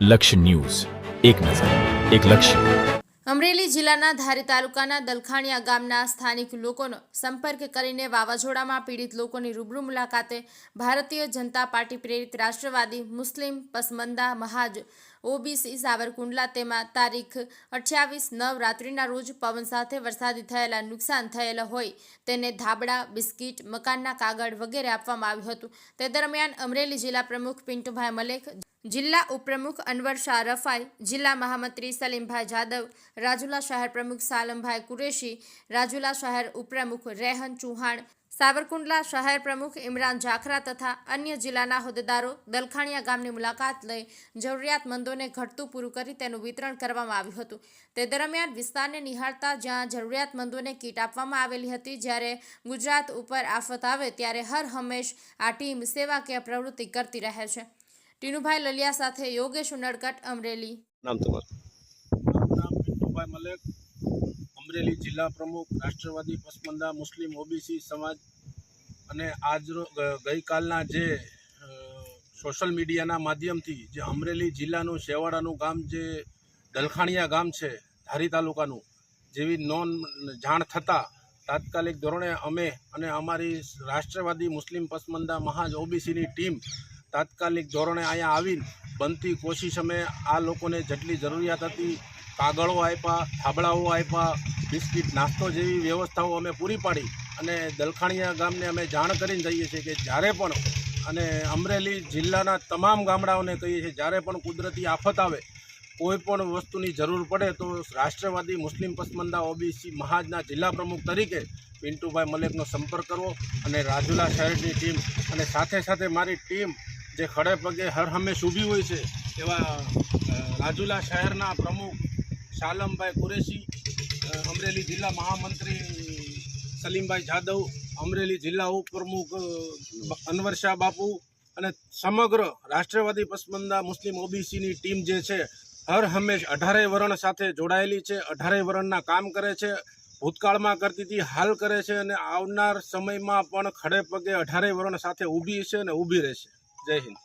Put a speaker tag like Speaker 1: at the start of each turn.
Speaker 1: લક્ષ્ય ન્યૂઝ, એક નજર, એક લક્ષ્ય.
Speaker 2: અમરેલી જિલ્લાના ધારી તાલુકાના દલખાણીયા ગામના સ્થાનિક લોકોનો સંપર્ક કરીને વાવાઝોડામાં પીડિત લોકોની રૂબરૂ મુલાકાતે ભારતીય જનતા પાર્ટી પ્રેરિત રાષ્ટ્રવાદી મુસ્લિમ પસમંદા મહાજ ઓબીસી સાવરકુંડલા તેમાં તારીખ 28/9 રાત્રિના રોજ પવન સાથે વરસાદી થયેલા નુકસાન થયેલા હોય તેને ધાબળા, બિસ્કીટ, મકાનના કાગળ વગેરે આપવામાં આવ્યું હતું. તે દરમિયાન અમરેલી જિલ્લા પ્રમુખ પિન્ટુભાઈ મલેક, જિલ્લા ઉપપ્રમુખ અનવર શાહ રફાઈ, જિલ્લા મહામંત્રી સલીમભાઈ જાદવ, રાજુલા શહેર પ્રમુખ સાલમભાઈ કુરેશી, રાજુલા શહેર ઉપપ્રમુખ રેહન ચૌહાણ, સાવરકુંડલા શહેર પ્રમુખ ઇમરાન જાખરા તથા અન્ય જિલ્લાના હોદ્દેદારો દલખાણીયા ગામની મુલાકાત લઈ જરૂરિયાતમંદોને ઘટતું પૂરું કરી તેનું વિતરણ કરવામાં આવ્યું હતું. તે દરમિયાન વિસ્તારને નિહાળતા જ્યાં જરૂરિયાતમંદોને કીટ આપવામાં આવેલી હતી, જ્યારે ગુજરાત ઉપર આફત આવે ત્યારે હર હંમેશ આ ટીમ સેવાકીય પ્રવૃત્તિ કરતી રહે છે. ટીનુભાઈ લલિયા સાથે યોગેશ ઉનડકટ, અમરેલી.
Speaker 3: નામ તમારું? નામ પિન્ટુભાઈ મલેક, અમરેલી જિલ્લા પ્રમુખ રાષ્ટ્રવાદી પસમંદા મુસ્લિમ ઓબીસી સમાજ. અને ગઈકાલના જે સોશિયલ મીડિયાના માધ્યમથી જે અમરેલી જિલ્લાનું શેવાડાનું ગામ જે દલખાણીયા ગામ છે ધારી તાલુકાનું, જેવી જાણ થતાં તાત્કાલિક ધોરણે અમે અને અમારી રાષ્ટ્રવાદી મુસ્લિમ પસમંદા મહાજ ઓબીસીની ટીમ તાત્કાલિક ધોરણે અહીંયા આવીને બનતી કોશિશ અમે આ લોકોને જેટલી જરૂરિયાત હતી, કાગળો આપ્યા, થાબડાઓ આપ્યા, બિસ્કીટ, નાસ્તો જેવી વ્યવસ્થાઓ અમે પૂરી પાડી અને દલખાણીયા ગામને અમે જાણ કરીને જઈએ છીએ કે જ્યારે પણ, અને અમરેલી જિલ્લાના તમામ ગામડાઓને કહીએ છીએ, જ્યારે પણ કુદરતી આફત આવે, કોઈ પણ વસ્તુની જરૂર પડે તો રાષ્ટ્રવાદી મુસ્લિમ પસમંદા ઓબીસી મહાજના જિલ્લા પ્રમુખ તરીકે પિન્ટુભાઈ મલેકનો સંપર્ક કરવો. અને રાજુલા શહેરની ટીમ અને સાથે સાથે મારી ટીમ જે ખડે પગે હર હંમેશ ઊભી હોય છે એવા રાજુલા શહેરના પ્રમુખ સાલમભાઈ કુરેશી, અમરેલી જિલ્લા મહામંત્રી સલીમભાઈ જાદવ, અમરેલી જિલ્લા ઉપપ્રમુખ અનવર શાહ બાપુ અને સમગ્ર રાષ્ટ્રવાદી પસમંદા મુસ્લિમ ઓબીસીની ટીમ જે છે હર હંમેશ 18 વરણ સાથે જોડાયેલી છે. 18 વરણના કામ કરે છે, ભૂતકાળમાં કરતી હતી, હાલ કરે છે અને આવનાર સમયમાં પણ ખડે પગે 18 વરણ સાથે ઊભી છે અને ઊભી રહેશે. જય હિન્દ.